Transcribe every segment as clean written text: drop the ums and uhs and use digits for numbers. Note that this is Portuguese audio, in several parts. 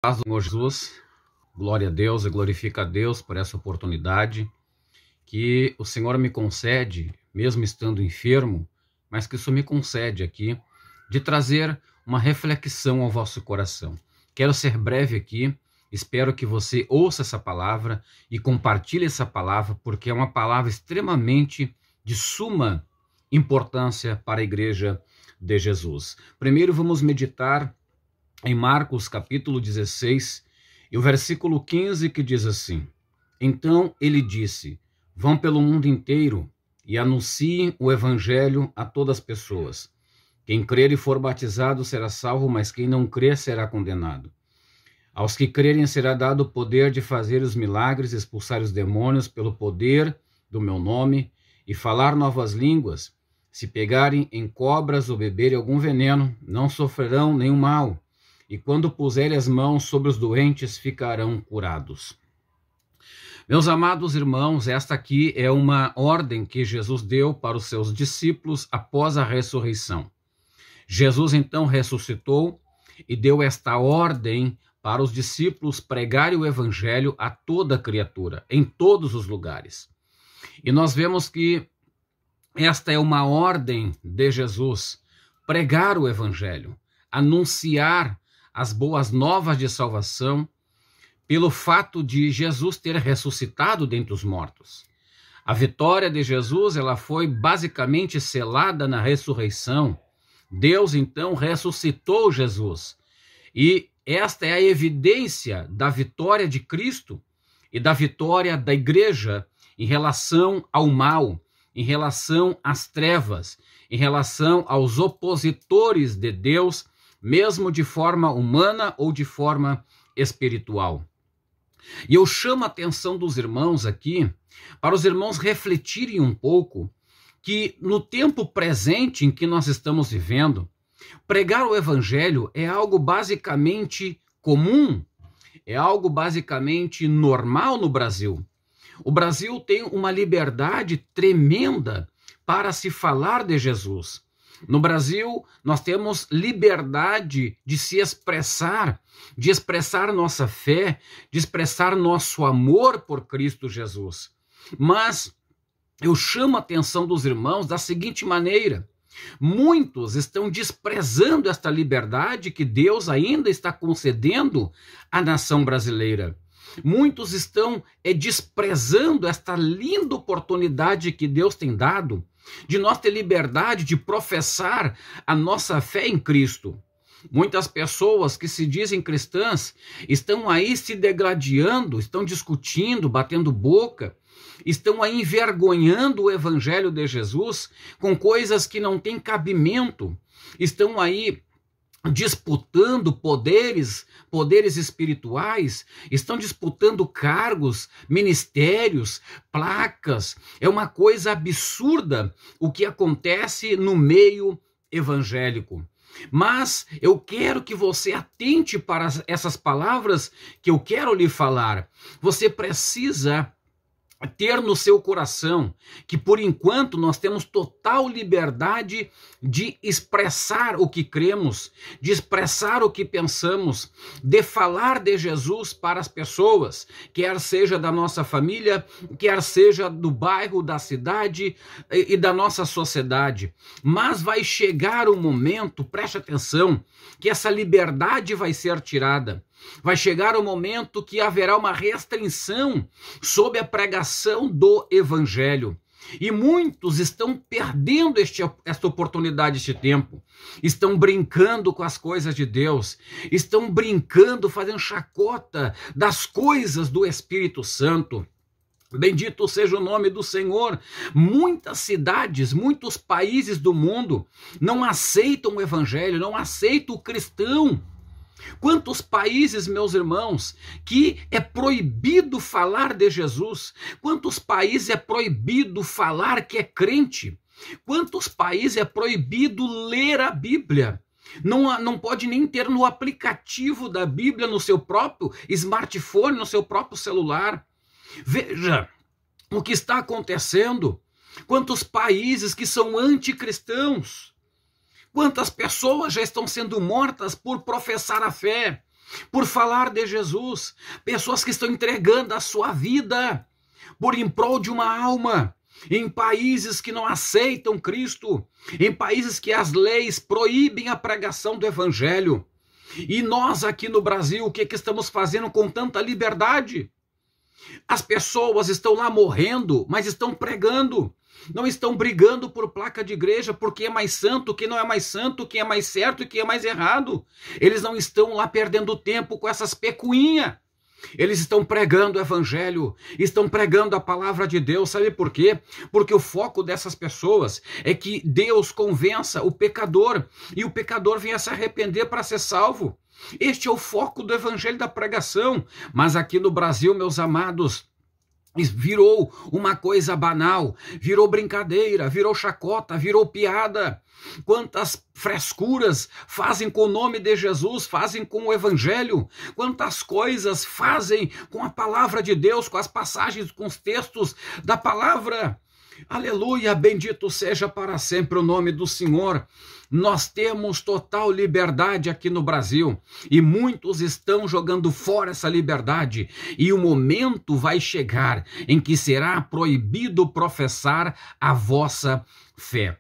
Paz do Senhor Jesus, glória a Deus e glorifica a Deus por essa oportunidade que o Senhor me concede, mesmo estando enfermo, mas que isso me concede aqui, de trazer uma reflexão ao vosso coração. Quero ser breve aqui, espero que você ouça essa palavra e compartilhe essa palavra, porque é uma palavra extremamente de suma importância para a Igreja de Jesus. Primeiro vamos meditar em Marcos capítulo 16 e o versículo 15, que diz assim: Então ele disse: Vão pelo mundo inteiro e anunciem o evangelho a todas as pessoas. Quem crer e for batizado será salvo, mas quem não crer será condenado. Aos que crerem será dado o poder de fazer os milagres, expulsar os demônios pelo poder do meu nome e falar novas línguas. Se pegarem em cobras ou beberem algum veneno, não sofrerão nenhum mal. E quando puserem as mãos sobre os doentes, ficarão curados. Meus amados irmãos, esta aqui é uma ordem que Jesus deu para os seus discípulos após a ressurreição. Jesus então ressuscitou e deu esta ordem para os discípulos pregarem o evangelho a toda criatura, em todos os lugares. E nós vemos que esta é uma ordem de Jesus, pregar o evangelho, anunciar as boas novas de salvação, pelo fato de Jesus ter ressuscitado dentre os mortos. A vitória de Jesus, ela foi basicamente selada na ressurreição. Deus, então, ressuscitou Jesus. E esta é a evidência da vitória de Cristo e da vitória da igreja em relação ao mal, em relação às trevas, em relação aos opositores de Deus, mesmo de forma humana ou de forma espiritual. E eu chamo a atenção dos irmãos aqui, para os irmãos refletirem um pouco, que no tempo presente em que nós estamos vivendo, pregar o evangelho é algo basicamente comum, é algo basicamente normal no Brasil. O Brasil tem uma liberdade tremenda para se falar de Jesus. No Brasil, nós temos liberdade de se expressar, de expressar nossa fé, de expressar nosso amor por Cristo Jesus. Mas eu chamo a atenção dos irmãos da seguinte maneira: muitos estão desprezando esta liberdade que Deus ainda está concedendo à nação brasileira. Muitos estão desprezando esta linda oportunidade que Deus tem dado de nós ter liberdade de professar a nossa fé em Cristo. Muitas pessoas que se dizem cristãs estão aí se degladiando, estão discutindo, batendo boca, estão aí envergonhando o evangelho de Jesus com coisas que não têm cabimento, estão aí disputando poderes espirituais, estão disputando cargos, ministérios, placas. É uma coisa absurda o que acontece no meio evangélico. Mas eu quero que você atente para essas palavras que eu quero lhe falar. Você precisa ter no seu coração que, por enquanto, nós temos total liberdade de expressar o que cremos, de expressar o que pensamos, de falar de Jesus para as pessoas, quer seja da nossa família, quer seja do bairro, da cidade e da nossa sociedade. Mas vai chegar um momento, preste atenção, que essa liberdade vai ser tirada. Vai chegar o momento que haverá uma restrição sobre a pregação do evangelho. E muitos estão perdendo esta oportunidade, este tempo. Estão brincando com as coisas de Deus. Estão brincando, fazendo chacota das coisas do Espírito Santo. Bendito seja o nome do Senhor. Muitas cidades, muitos países do mundo não aceitam o evangelho, não aceitam o cristão. Quantos países, meus irmãos, que é proibido falar de Jesus? Quantos países é proibido falar que é crente? Quantos países é proibido ler a Bíblia? Não pode nem ter no aplicativo da Bíblia no seu próprio smartphone, no seu próprio celular. Veja o que está acontecendo. Quantos países que são anticristãos. Quantas pessoas já estão sendo mortas por professar a fé? por falar de Jesus, pessoas que estão entregando a sua vida por em prol de uma alma, em países que não aceitam Cristo, em países que as leis proíbem a pregação do evangelho. E nós aqui no Brasil, o que estamos fazendo com tanta liberdade? As pessoas estão lá morrendo, mas estão pregando. Não estão brigando por placa de igreja, por quem é mais santo, quem não é mais santo, quem é mais certo e quem é mais errado. Eles não estão lá perdendo tempo com essas pecuinhas. Eles estão pregando o evangelho, estão pregando a palavra de Deus. Sabe por quê? Porque o foco dessas pessoas é que Deus convença o pecador e o pecador venha se arrepender para ser salvo. Este é o foco do evangelho, da pregação. Mas aqui no Brasil, meus amados, virou uma coisa banal, virou brincadeira, virou chacota, virou piada. Quantas frescuras fazem com o nome de Jesus, fazem com o evangelho, quantas coisas fazem com a palavra de Deus, com as passagens, com os textos da palavra. Aleluia, bendito seja para sempre o nome do Senhor. Nós temos total liberdade aqui no Brasil e muitos estão jogando fora essa liberdade, e o momento vai chegar em que será proibido professar a vossa fé.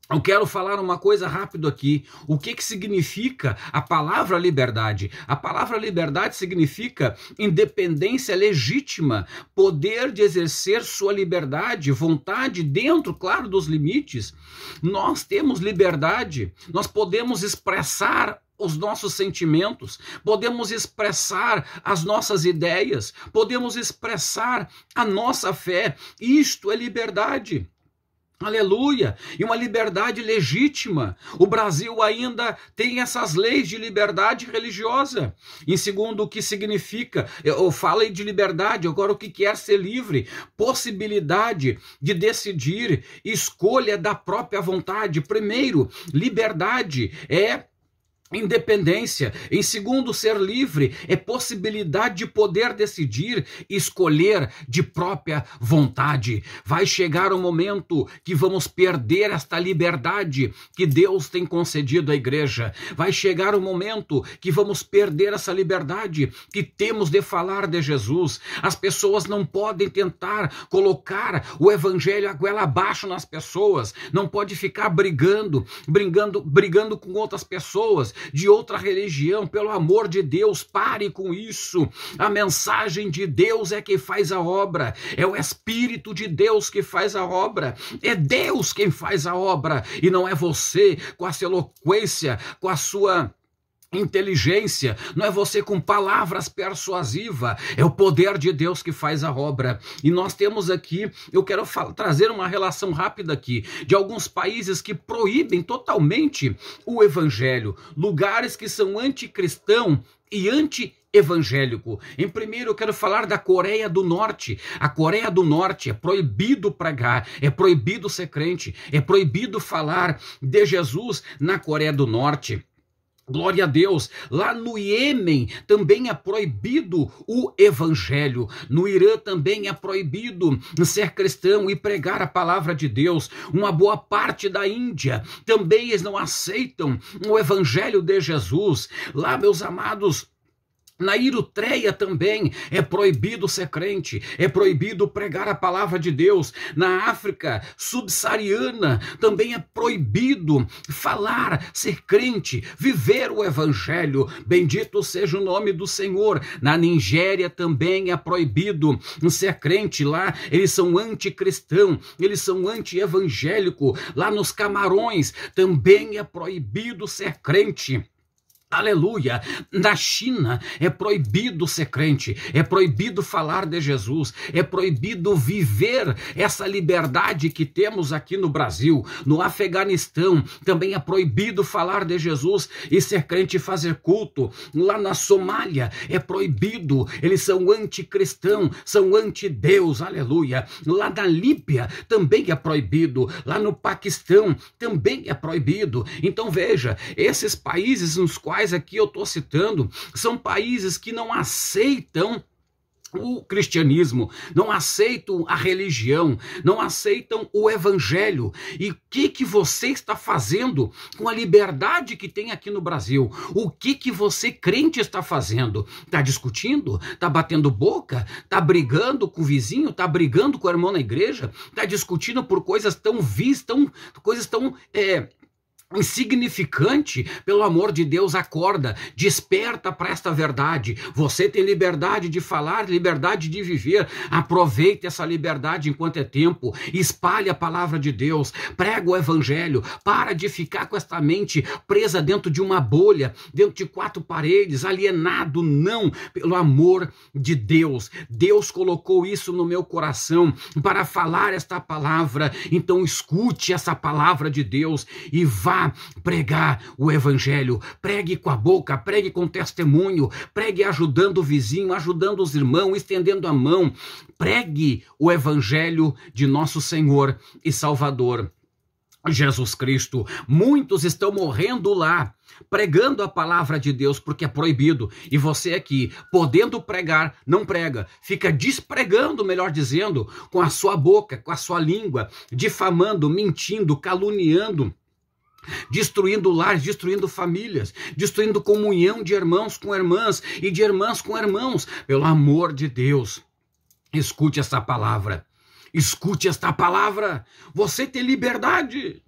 Eu quero falar uma coisa rápido aqui. O que significa a palavra liberdade? A palavra liberdade significa independência legítima, poder de exercer sua liberdade, vontade dentro, claro, dos limites. Nós temos liberdade, nós podemos expressar os nossos sentimentos, podemos expressar as nossas ideias, podemos expressar a nossa fé. Isto é liberdade. Aleluia! E uma liberdade legítima. O Brasil ainda tem essas leis de liberdade religiosa. Em segundo, o que significa? Eu falei de liberdade, agora o que quer ser livre? Possibilidade de decidir, escolha da própria vontade. Primeiro, liberdade é independência. Em segundo, ser livre é possibilidade de poder decidir, escolher de própria vontade. Vai chegar um momento que vamos perder esta liberdade que Deus tem concedido à igreja. Vai chegar um momento que vamos perder essa liberdade que temos de falar de Jesus. As pessoas não podem tentar colocar o evangelho a goela abaixo nas pessoas. Não pode ficar brigando com outras pessoas de outra religião. Pelo amor de Deus, pare com isso. A mensagem de Deus é que faz a obra, é o Espírito de Deus que faz a obra, é Deus quem faz a obra, e não é você com a sua eloquência, com a sua inteligência, não é você com palavras persuasivas, é o poder de Deus que faz a obra. E nós temos aqui, eu quero trazer uma relação rápida aqui, de alguns países que proíbem totalmente o evangelho, lugares que são anticristão e anti-evangélico. Em primeiro, eu quero falar da Coreia do Norte. A Coreia do Norte é proibido pregar, é proibido ser crente, é proibido falar de Jesus na Coreia do Norte. Glória a Deus. Lá no Iêmen também é proibido o evangelho. No Irã também é proibido ser cristão e pregar a palavra de Deus. Uma boa parte da Índia também eles não aceitam o evangelho de Jesus. Lá, meus amados, na Eritreia também é proibido ser crente, é proibido pregar a palavra de Deus. Na África subsaariana também é proibido falar, ser crente, viver o evangelho. Bendito seja o nome do Senhor. Na Nigéria também é proibido ser crente. Lá eles são anticristão, eles são anti-evangélico. Lá nos Camarões também é proibido ser crente. Aleluia! Na China é proibido ser crente, é proibido falar de Jesus, é proibido viver essa liberdade que temos aqui no Brasil. No Afeganistão também é proibido falar de Jesus e ser crente e fazer culto. Lá na Somália é proibido, eles são anticristão, são anti-Deus, aleluia. Lá na Líbia também é proibido, lá no Paquistão também é proibido. Então veja, esses países nos quais aqui eu estou citando, são países que não aceitam o cristianismo, não aceitam a religião, não aceitam o evangelho. E o que você está fazendo com a liberdade que tem aqui no Brasil? O que você, crente, está fazendo? Está discutindo? Está batendo boca? Está brigando com o vizinho? Está brigando com o irmão na igreja? Está discutindo por coisas tão vis, coisas tão insignificante? Pelo amor de Deus, acorda, desperta para esta verdade. Você tem liberdade de falar, liberdade de viver. Aproveite essa liberdade enquanto é tempo. Espalhe a palavra de Deus, prega o evangelho. Para de ficar com esta mente presa dentro de uma bolha, dentro de 4 paredes, alienado. Não, pelo amor de Deus. Deus colocou isso no meu coração para falar esta palavra. Então escute essa palavra de Deus e vá pregar o evangelho. Pregue com a boca, pregue com testemunho, pregue ajudando o vizinho, ajudando os irmãos, estendendo a mão. Pregue o evangelho de nosso Senhor e Salvador Jesus Cristo. Muitos estão morrendo lá, pregando a palavra de Deus, porque é proibido. E você aqui, podendo pregar, não prega. Fica despregando, melhor dizendo, com a sua boca, com a sua língua, difamando, mentindo, caluniando, destruindo lares, destruindo famílias, destruindo comunhão de irmãos com irmãs e de irmãs com irmãos. Pelo amor de Deus, escute essa palavra. Escute esta palavra. Você tem liberdade.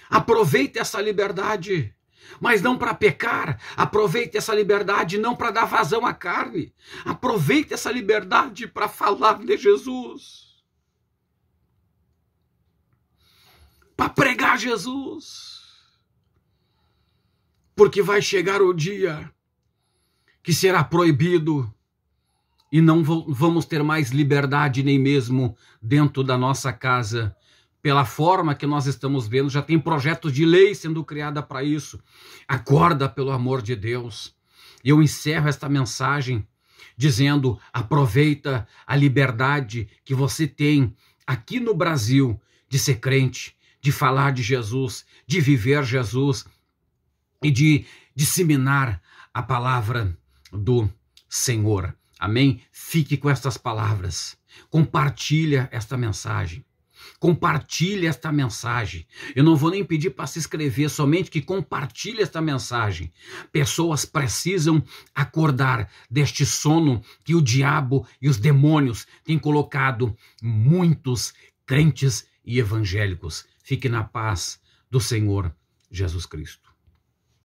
Aproveite essa liberdade, mas não para pecar. Aproveite essa liberdade não para dar vazão à carne. Aproveite essa liberdade para falar de Jesus, para pregar Jesus, porque vai chegar o dia que será proibido e não vamos ter mais liberdade nem mesmo dentro da nossa casa. Pela forma que nós estamos vendo, já tem projetos de lei sendo criada para isso. Acorda, pelo amor de Deus. Eu encerro esta mensagem dizendo: aproveita a liberdade que você tem aqui no Brasil de ser crente, de falar de Jesus, de viver Jesus e de disseminar a palavra do Senhor. Amém? Fique com estas palavras. Compartilha esta mensagem. Compartilhe esta mensagem. Eu não vou nem pedir para se inscrever, somente que compartilhe esta mensagem. Pessoas precisam acordar deste sono que o diabo e os demônios têm colocado muitos crentes e evangélicos. Fique na paz do Senhor Jesus Cristo.